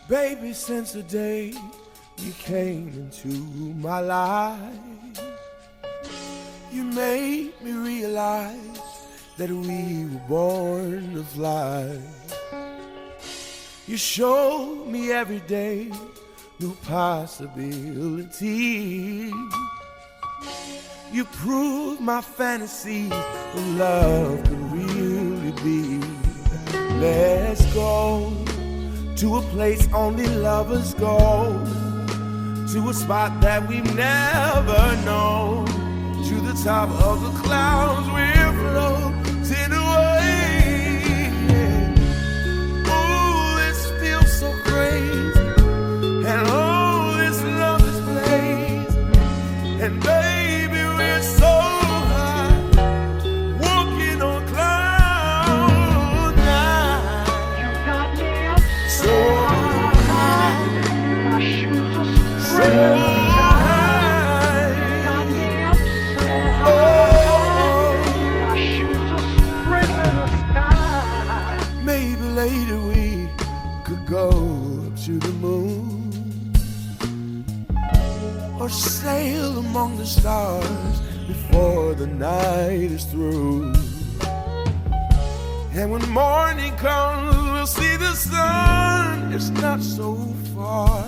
Baby, since the day you came into my life, you made me realize that we were born to fly. You showed me every day new possibilities. You proved my fantasy of love could really be. Let's go to a place only lovers go, to a spot that we've never known, to the top of the clouds we're floating away. Ooh, this feels so crazy, and oh, this love is blazing, and baby, we're so high, walking on cloud nine. You got me up So high, my shoes are so spraying. high. Got me up so high. Oh, My shoes are spraying in the sky. maybe later we could go up to the moon, or sail among the stars before the night is through. And when morning comes, we'll see the sun. It's not so far,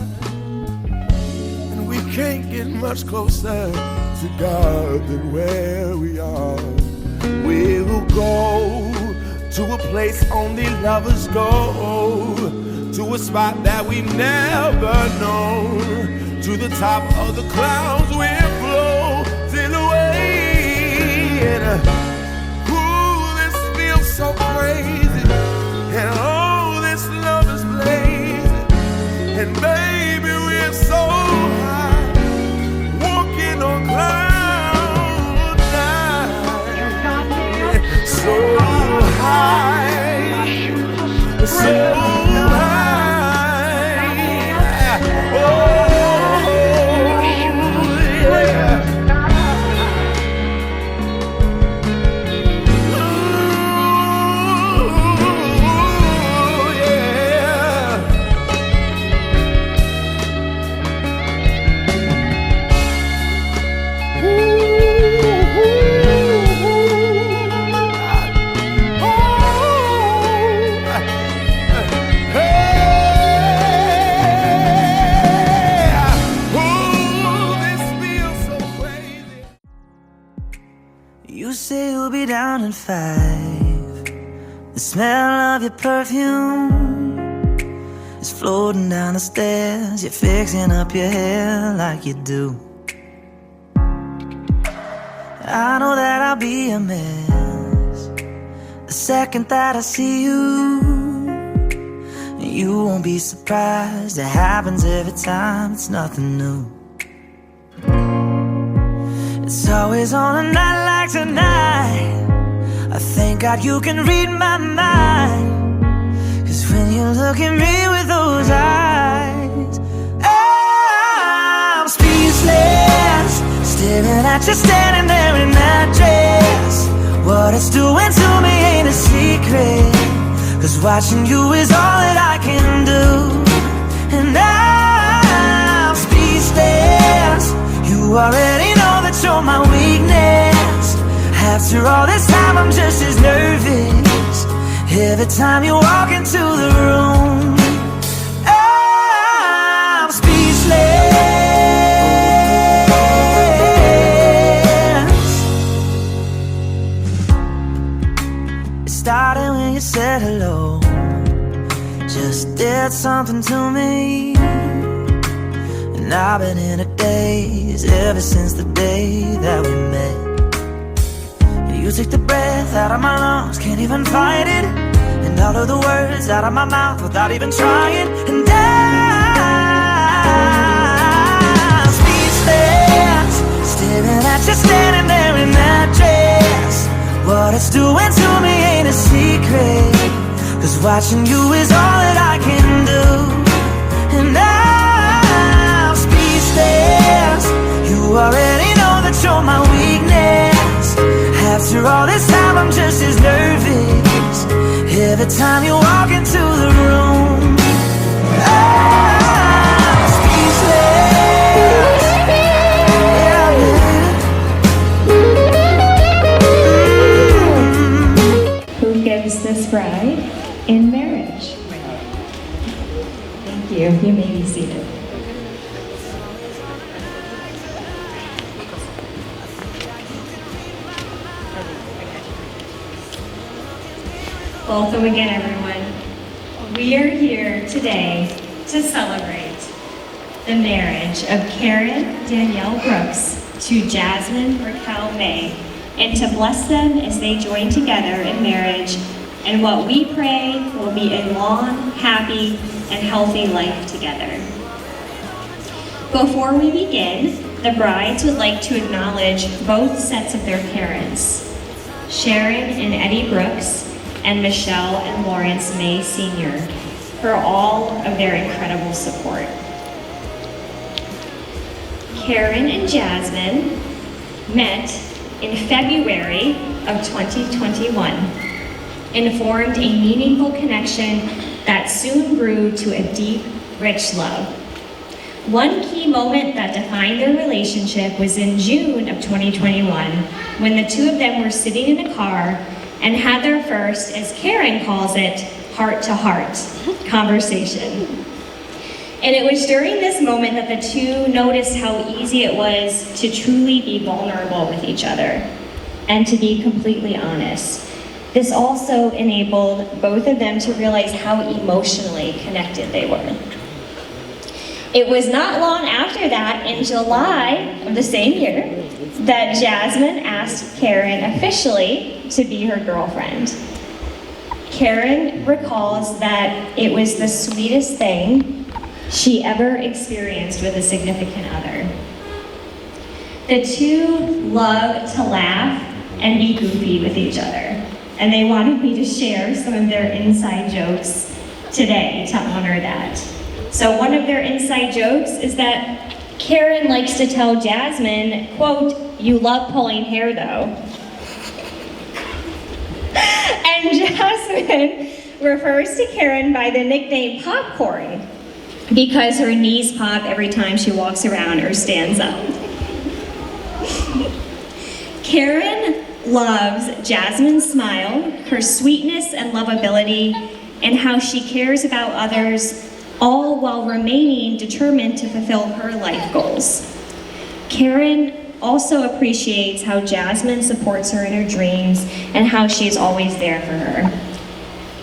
and we can't get much closer to God than where we are. We'll go to a place only lovers go, to a spot that we've never known, to the top of the clouds we're floating away. And ooh, this feels so crazy, and oh, this love is blazing, and baby, we're so high, walking on cloud You nine. got me up So high, my shoes are so spraying. high. Oh, yeah. Ooh, yeah. You say you'll be down in 5. The smell of your perfume is floating down the stairs. You're fixing up your hair like you do. I know that I'll be a mess the second that I see you. You won't be surprised, it happens every time, it's nothing new. It's always on a night like tonight, I thank God you can read my mind. Cause when you look at me with those eyes, I'm speechless, staring at you standing there in that dress. What it's doing to me ain't a secret, cause watching you is all that I can do. And I'm speechless, you already know that you're my weakness. After all this time I'm just as nervous every time you walk into the room. I'm speechless. It started when you said hello, just did something to me. And I've been in a daze ever since the day that we met. You took the breath out of my lungs, can't even fight it, and all of the words out of my mouth without even trying. And I'm speechless, staring at you standing there in that dress. What it's doing to me ain't a secret, cause watching you is all that I can do. And I'm speechless, you already know that you're my weakness. After all this time I'm just as nervous every time you walk into the room. Thank you. You may be seated. Welcome again, everyone. We are here today to celebrate the marriage of Karyn Danielle Brooks to Jasmin Raquel May, and to bless them as they join together in marriage and what we pray will be a long, happy, and healthy life together. Before we begin, the brides would like to acknowledge both sets of their parents, Sharon and Eddie Brooks, and Michelle and Lawrence May Sr., for all of their incredible support. Karyn and Jasmin met in February of 2021 and formed a meaningful connection that soon grew to a deep, rich love. One key moment that defined their relationship was in June of 2021, when the two of them were sitting in a car and had their first, as Karyn calls it, heart-to-heart conversation. And it was during this moment that the two noticed how easy it was to truly be vulnerable with each other and to be completely honest. This also enabled both of them to realize how emotionally connected they were. It was not long after that, in July of the same year, that Jasmin asked Karyn officially to be her girlfriend. Karyn recalls that it was the sweetest thing she ever experienced with a significant other. The two love to laugh and be goofy with each other, and they wanted me to share some of their inside jokes today to honor that. So one of their inside jokes is that Karyn likes to tell Jasmin, quote, "You love pulling hair though." And Jasmin refers to Karyn by the nickname Popcorn because her knees pop every time she walks around or stands up. Karyn loves Jasmin's smile, her sweetness and lovability, and how she cares about others, all while remaining determined to fulfill her life goals. Karyn also appreciates how Jasmin supports her in her dreams and how she is always there for her.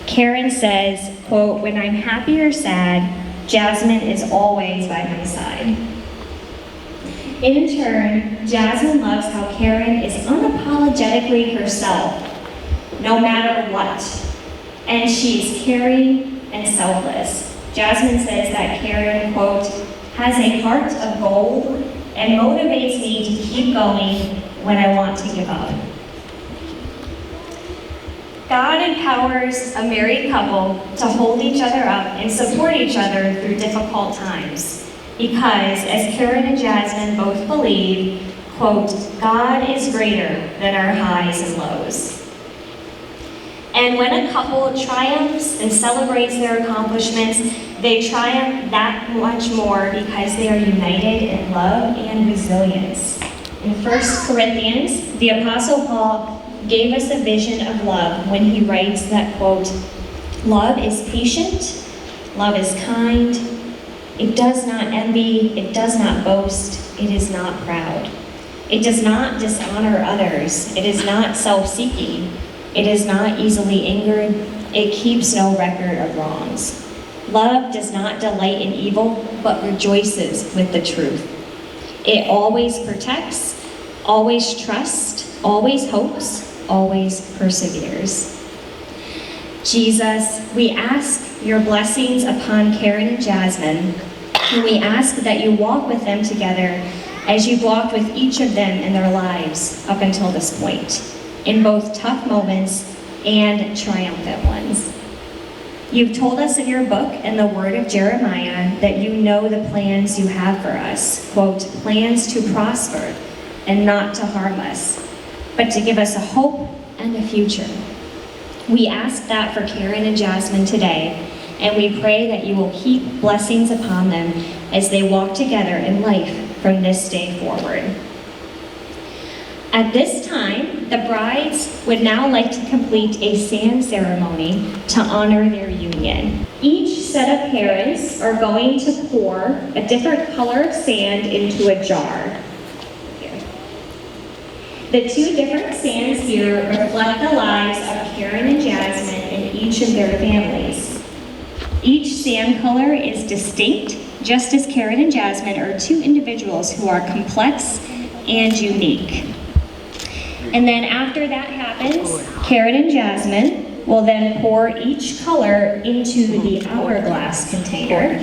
Karyn says, quote, "When I'm happy or sad, Jasmin is always by my side." In turn, Jasmin loves how Karyn is unapologetically herself, no matter what, and she is caring and selfless. Jasmin says that Karyn, quote, "has a heart of gold and motivates me to keep going when I want to give up." God empowers a married couple to hold each other up and support each other through difficult times. Because, as Karyn and Jasmin both believe, quote, "God is greater than our highs and lows." And when a couple triumphs and celebrates their accomplishments, they triumph that much more because they are united in love and resilience. In 1 Corinthians, the Apostle Paul gave us a vision of love when he writes that, quote, "Love is patient, love is kind, it does not envy, it does not boast, it is not proud. It does not dishonor others, it is not self-seeking, it is not easily angered, it keeps no record of wrongs. Love does not delight in evil, but rejoices with the truth. It always protects, always trusts, always hopes, always perseveres." Jesus, we ask your blessings upon Karyn and Jasmin, and we ask that you walk with them together as you've walked with each of them in their lives up until this point, in both tough moments and triumphant ones. You've told us in your book and the word of Jeremiah that you know the plans you have for us, quote, "plans to prosper and not to harm us, but to give us a hope and a future." We ask that for Karyn and Jasmin today, and we pray that you will heap blessings upon them as they walk together in life from this day forward. At this time, the brides would now like to complete a sand ceremony to honor their union. Each set of parents are going to pour a different color of sand into a jar. Here. The two different sands here reflect the lives of Karyn and Jasmin and each of their families. Each sand color is distinct, just as Karyn and Jasmin are two individuals who are complex and unique. And then after that happens, Karyn and Jasmin will then pour each color into the hourglass container.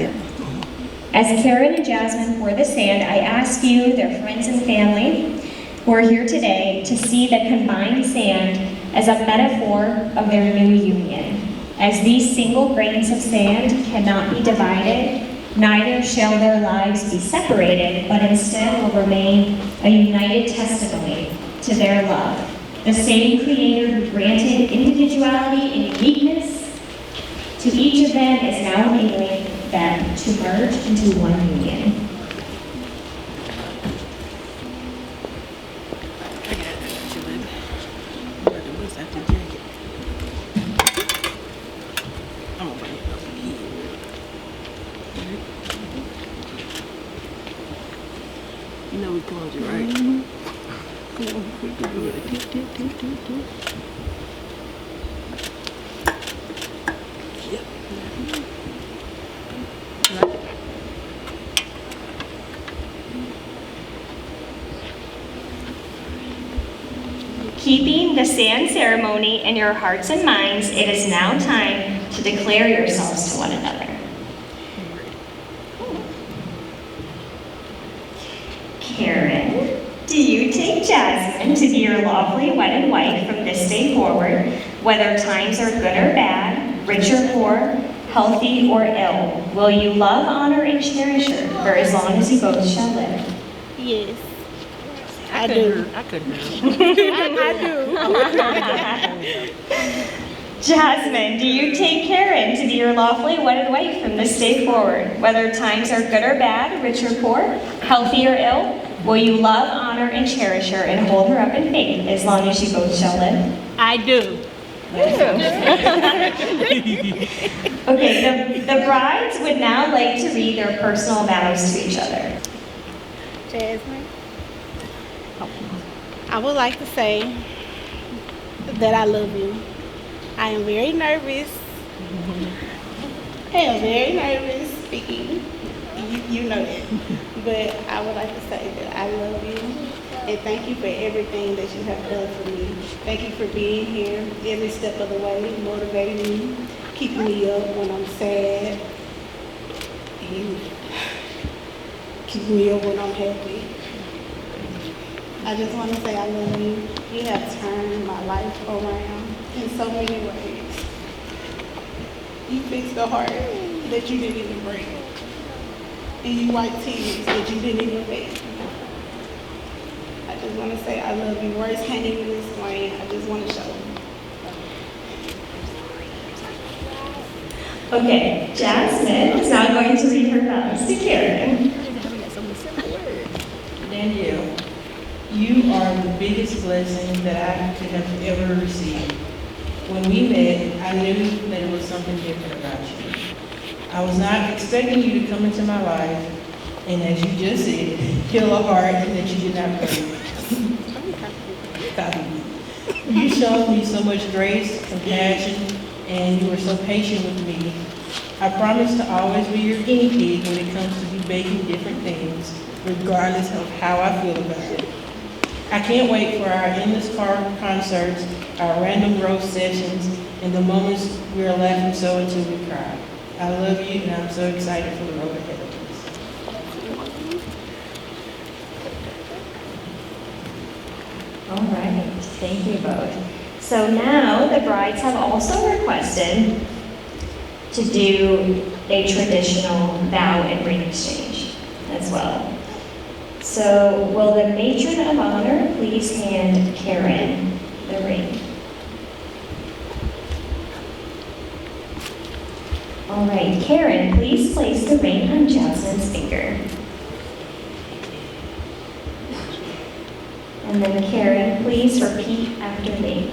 As Karyn and Jasmin pour the sand, I ask you, their friends and family, who are here today, to see the combined sand as a metaphor of their new union. As these single grains of sand cannot be divided, neither shall their lives be separated, but instead will remain a united testimony to their love. The same Creator who granted individuality and uniqueness to each of them is now enabling them to merge into one union. You know we called you, right? Come on, we can do it. Yep. Keeping the sand ceremony in your hearts and minds, it is now time to declare yourselves to one another. Karyn, do you take Jasmin to be your lawfully wedded wife from this day forward, whether times are good or bad, rich or poor, healthy or ill? Will you love, honor, and cherish her for as long as you both shall live? Yes. I do. I couldn't. I do. Jasmin, do you take Karyn to be your lawfully wedded wife from this day forward, whether times are good or bad, rich or poor, healthy or ill? Will you love, honor, and cherish her and hold her up in faith as long as you both shall live? I do. Okay, the brides would now like to read their personal vows to each other. Jasmin, I would like to say that I love you. I am very nervous. I am very nervous speaking. You know that. But I would like to say that I love you. And thank you for everything that you have done for me. Thank you for being here every step of the way, motivating me, keeping me up when I'm sad, and keeping me up when I'm happy. I just want to say I love you. You have turned my life around in so many ways. You fixed the heart that you didn't even break. And you wipe tears that you didn't even make. I just want to say I love you. Words can't even explain. I just want to show you. Okay, Jasmin is now going to read her vows to Karyn. Danielle, you are the biggest blessing that I could have ever received. When we met, I knew that there was something different about you. I was not expecting you to come into my life, and as you just said, heal a heart that you did not break. You showed me so much grace, compassion, and you were so patient with me. I promise to always be your guinea pig when it comes to you baking different things, regardless of how I feel about it. I can't wait for our endless car concerts, our random roast sessions, and the moments we are laughing so until we cry. I love you, and I'm so excited for the road ahead of us. All right, thank you both. So now the brides have also requested to do a traditional vow and ring exchange as well. So will the matron of honor please hand Karyn the ring? All right, Karyn, please place the ring on Jasmin's finger. And then Karyn, please repeat after me.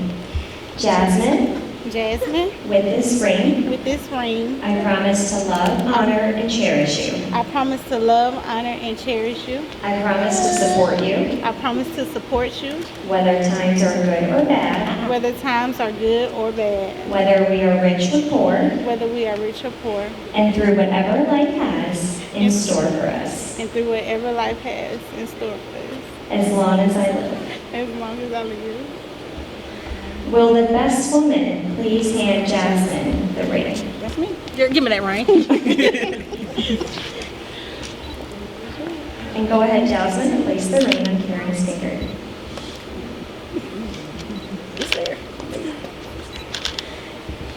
Jasmin, Jasmin, With this ring, with this ring, I promise to love, honor, and cherish you. I promise to love, honor, and cherish you. I promise to support you, I promise to support you, whether times are good or bad, whether times are good or bad, whether we are rich or poor, whether we are rich or poor, and through whatever life has in store for us, and through whatever life has in store for us, as long as I live. as long as I live. Will the best woman please hand Jasmin the ring? That's me. Here, give me that ring. And go ahead, Jasmin, and place the ring on Karyn's finger. It's there.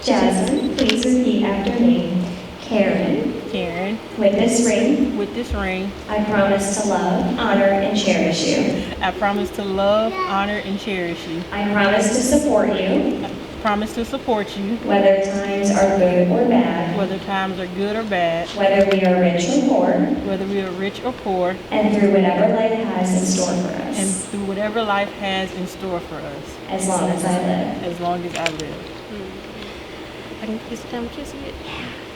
Jasmin, please repeat after me. Karyn, Karyn, with this ring, with this ring, I promise to love, honor, and cherish you. I promise to love, honor, and cherish you. I promise to support you, I promise to support you, whether times are good or bad, whether times are good or bad, whether we are rich or poor, whether we are rich or poor, and through whatever life has in store for and us, through whatever life has in store for us, as long as I live. as long as I live. I can kiss them, kiss it.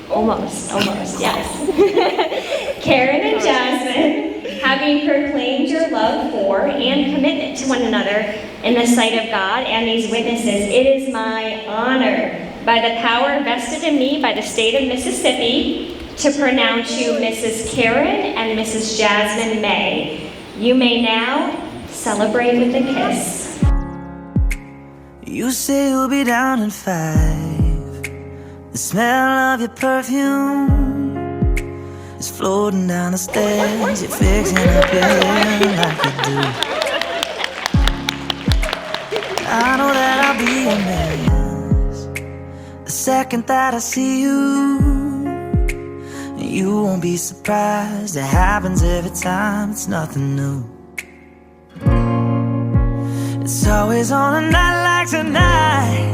Almost, yes. Karyn and Jasmin, having proclaimed your love for and commitment to one another in the sight of God and these witnesses, it is my honor, by the power vested in me by the state of Mississippi, to pronounce you Mrs. Karyn and Mrs. Jasmin May. You may now celebrate with a kiss. You say you'll be down in 5. The smell of your perfume is floating down the stairs. You're fixing up your hair like you do. I know that I'll be a mess the second that I see you. You won't be surprised, it happens every time, it's nothing new. It's always on a night like tonight.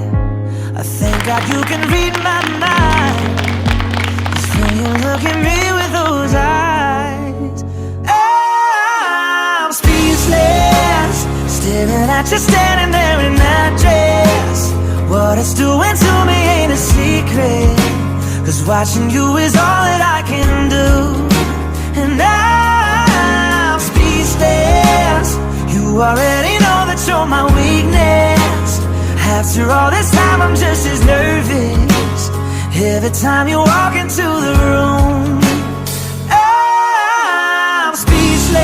I thank God you can read my mind, 'cause when you look at me with those eyes, I'm speechless, staring at you standing there in that dress. What it's doing to me ain't a secret, 'cause watching you is all that I can do. And I'm speechless, you already know that you're my weakness. After all this time I'm just as nervous every time you walk into the room. I'm speechless.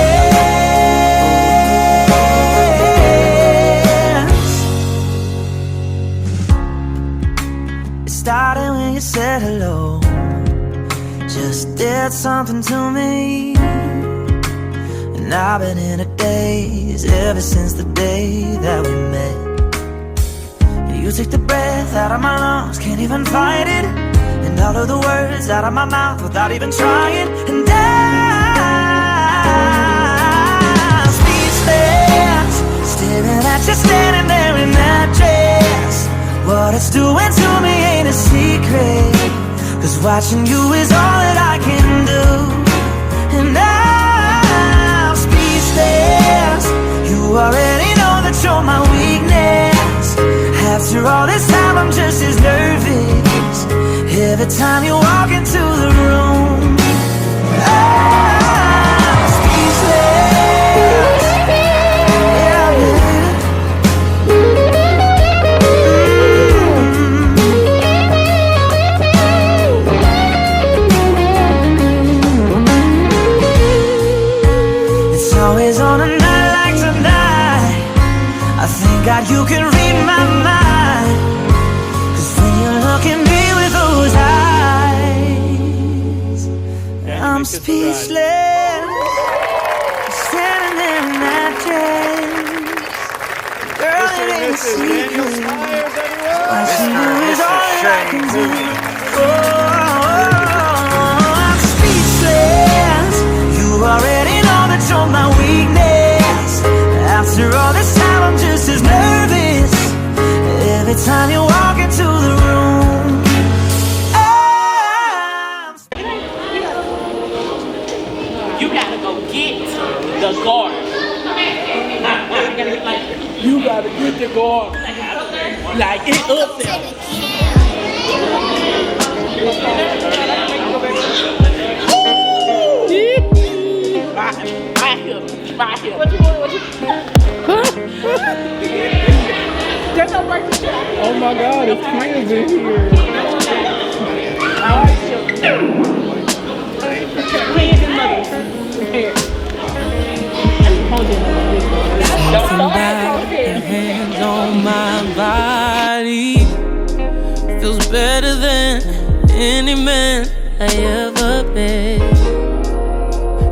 It started when you said hello, just did something to me. And I've been in a daze ever since the day that we met. You take the breath out of my lungs, can't even fight it, and all of the words out of my mouth without even trying. And I'm speechless, staring at you standing there in that dress. What it's doing to me ain't a secret, 'cause watching you is all that I can do. And I'm speechless, you already know that you're my weakness. After all this time I'm just as nervous every time you walk into the room. I'm speechless. Yeah, It's always on a night like tonight. I thank God you can read my mind, 'cause when you look at me with those eyes, I'm speechless, standing there in that dress. Girl, it ain't a secret, watching you is all that I can do. Oh, I'm speechless, you already know that you're my weakness. After all this time I'm just as nervous every time you walk into the room. You gotta go get the guard. You gotta get the guard. Like it up there. Right here. What you want? There's no break. Oh my God, it's kids in here. Kids and mothers. Here. Something about your hands on my body feels better than any man I ever been.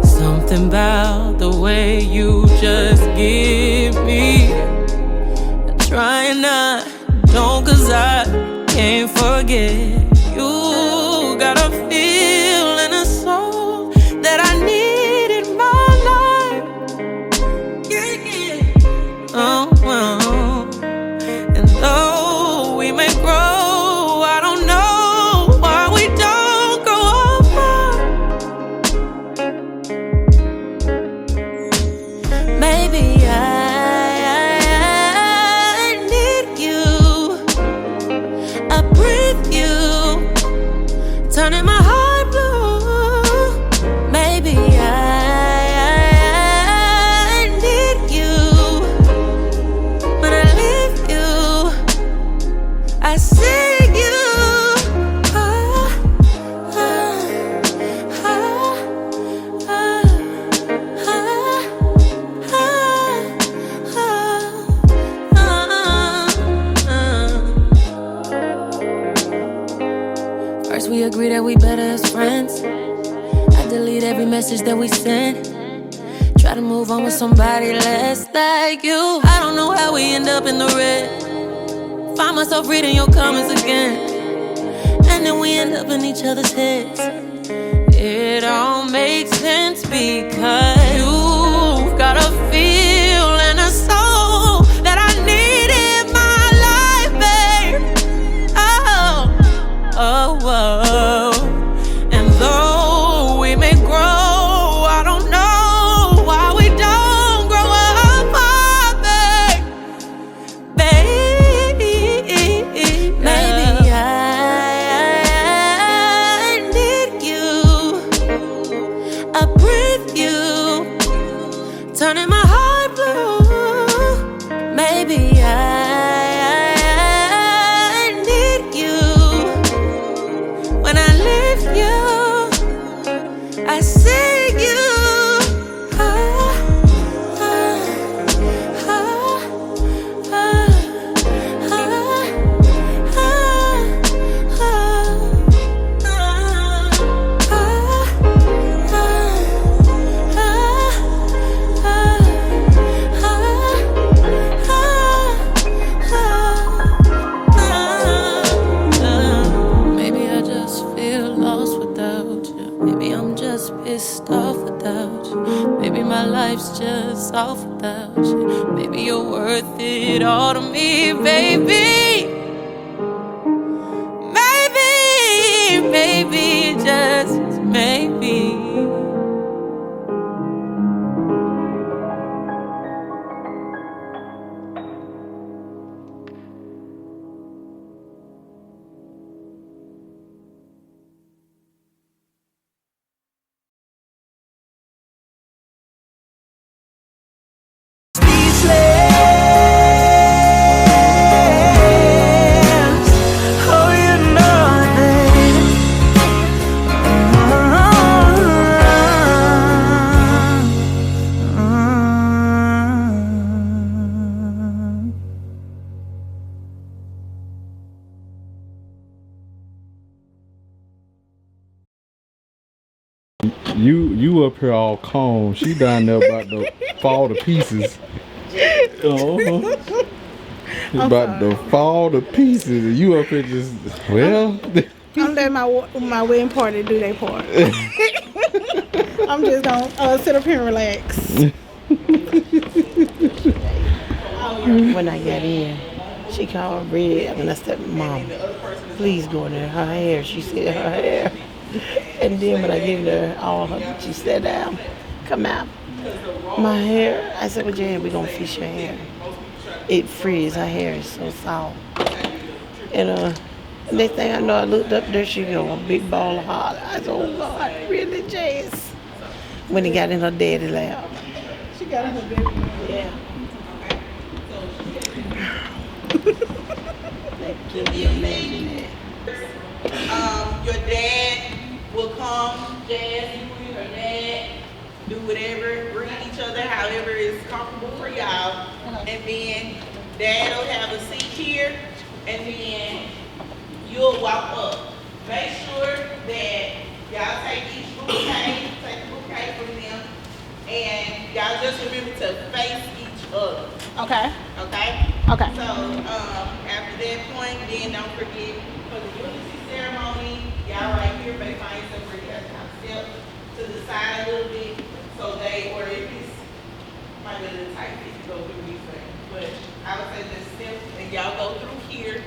Something about the way you just give me. I try and I don't, 'cause I can't forget. You got a feel and a soul that I need in my life. Yeah, yeah. Oh, and though we may grow, I don't know why we don't grow apart. Maybe I need you. I breathe you, turning my heart blue. Maybe I need you. When I leave you, I see you. Ah, ah, ah, First we agree that we better as friends. I delete every message that we sent. Try to move on with somebody less like you. I don't know how we end up in the red. Find myself reading your comments again, and then we end up in each other's heads. It all makes sense because you've got a feel and a soul that I need in my life, babe. Oh. And though we may grow, I don't know why we don't grow apart, babe. Maybe I need you. I breathe you, turning my heart blue. Maybe I need you. When I leave you, I see you. Ah, ah, ah, ah, Maybe I just feel lost without you. Maybe I'm just pissed off without you. Maybe my life's just off without you. Maybe you're worth it all to me, baby. Maybe, just maybe. You up here all calm. She down there about to fall to pieces. About to fall to pieces. You up here just, well. I'm letting my wedding party do their part. I'm just gonna sit up here and relax. When I got in, she called Red and I said, Mom, please go in there. Her hair. She said her hair. And then when I gave her all her, she sat down, come out. My hair, I said, well, Jay, we're going to fix your hair. it freeze. Her hair is so soft. And next thing I know, I looked up there, she got a big ball of hot. I said, oh God, really, Jess? When he got in her daddy lap. She got her baby. Yeah. Your dad will come, Jazz, you and her dad, do whatever, greet each other, however is comfortable for y'all. And then dad will have a seat here, and then you'll walk up. Make sure that y'all take each bouquet, take the bouquet from them, and y'all just remember to face each other. Okay. Okay? Okay. So, after that point, then don't forget for the unity ceremony, y'all right here may find yourself where you have to kind of step to the side a little bit, so they, or if it's, might be a little tight if you go through these things. But I would say just step, and y'all go through here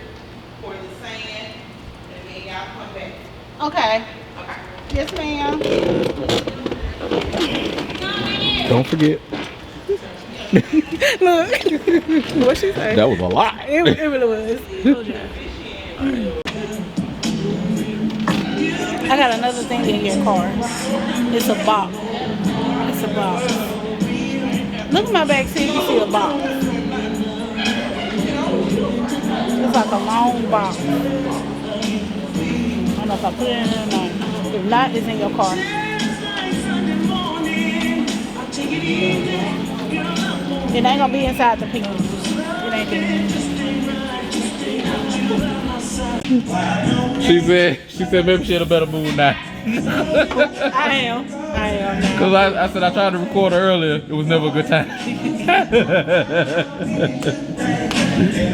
for the sand, and then y'all come back. Okay. Okay. Yes, ma'am. Don't forget. Look. What she say? That was a lot. It really was. I got another thing in your car. It's a box. It's a box. Look at my back, see if you see a box. It's like a long box. I don't know if I put it in there or not. If not, it's in your car. It ain't gonna be inside the pink. It ain't there. She said maybe she had a better mood now. I am now. Cause I said I tried to record her earlier. It was never a good time.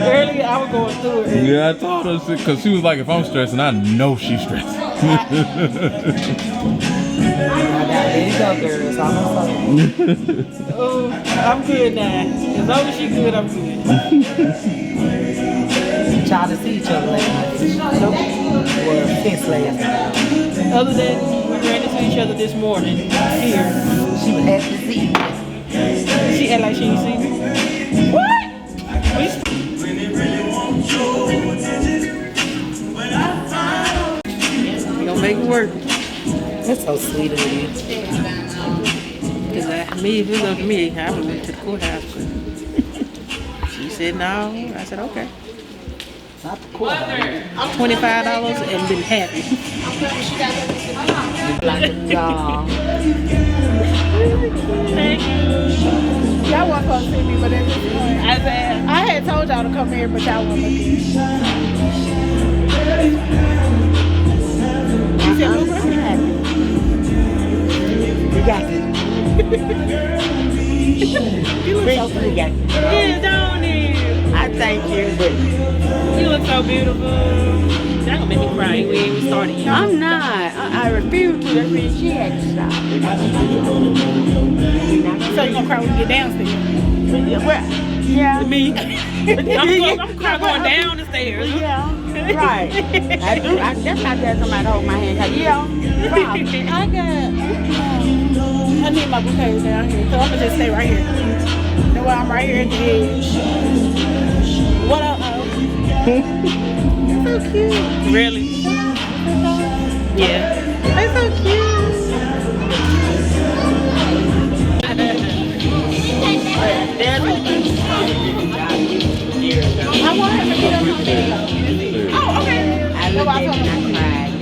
Earlier I was going through it. Yeah, I told her because she was like, if I'm stressing, I know she's stressing. Oh, I'm good now. As long as she good, I'm good. Y'all to see each other last night. Nope. Well, since last night. Other than we ran into each other this morning here. She was happy to see you. She act like she ain't seen me. What? We gonna make it work. That's so sweet of you. Cause if it was up to me, I would went to the courthouse. She said no. I said okay. Not the courthouse. $25 and been happy. Like a dog. Y'all wasn't supposed to see me, but at this point, I had told y'all to come here, but y'all wasn't looking. You said Uber? We got it. You look so We got it. yeah, don't you? I thank you, but You look so beautiful. That gonna make me cry. We ain't even started yet. I'm not. I refuse to. That means she had to stop. So you gonna cry when you get downstairs? Well, yeah. Me? I'm crying going down the stairs. Yeah, right. I do. That's not that somebody hold my hand. Yeah, probably. I need my bouquets down here, so I'm gonna just stay right here. That's why I'm right here at the edge. What up, So cute. Really? Yeah. They're so cute. I want her to get on my video. Oh, okay. I looked at it and I cried.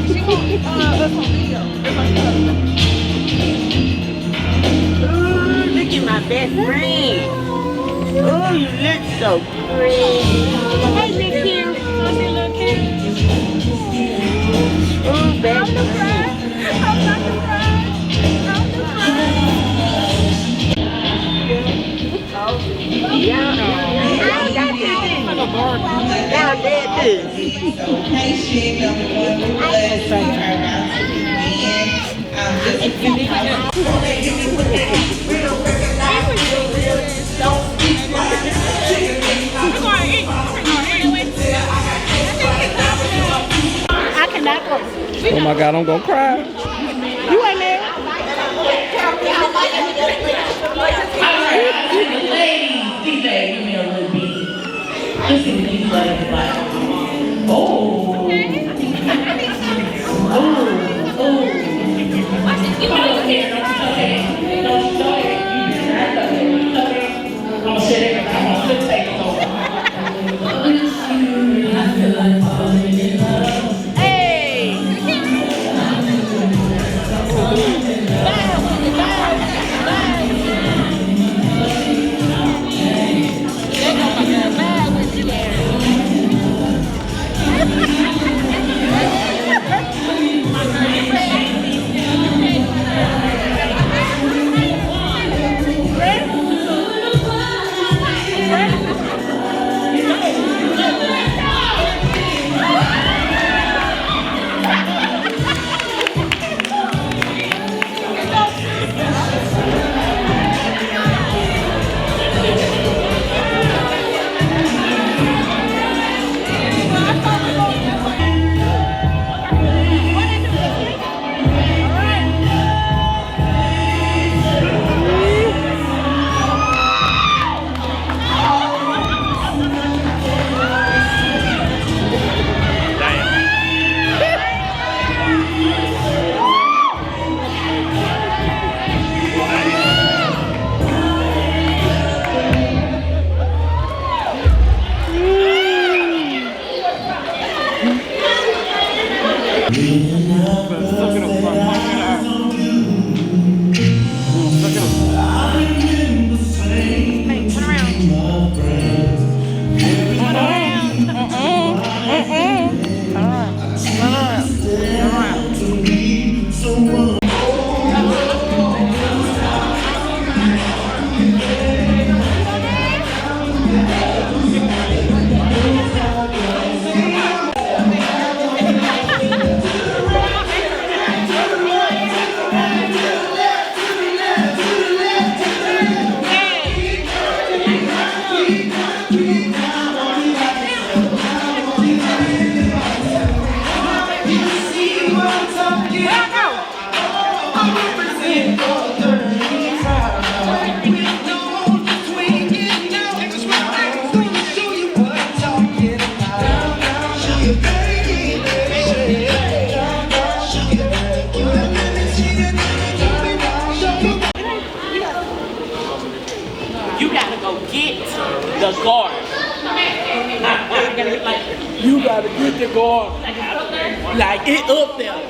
She gonna us on video. Ooh, look at my best friend. Oh, you look so pretty. Hey, Big Kim. Oh, best friend. I'm not gonna cry. Yeah. Down there too. Patient, number one, I cannot go. Oh my God, I'm gonna cry. You ain't there. Ladies, DJ, give me a Just in these like, oh. Oh, oh. You know, don't you throw it. Don't you throw it. You just not throw it. You throw it. I'm gonna set it. I'm gonna flip tape over. You gotta go get the guard. You gotta get the guard. Like it up there.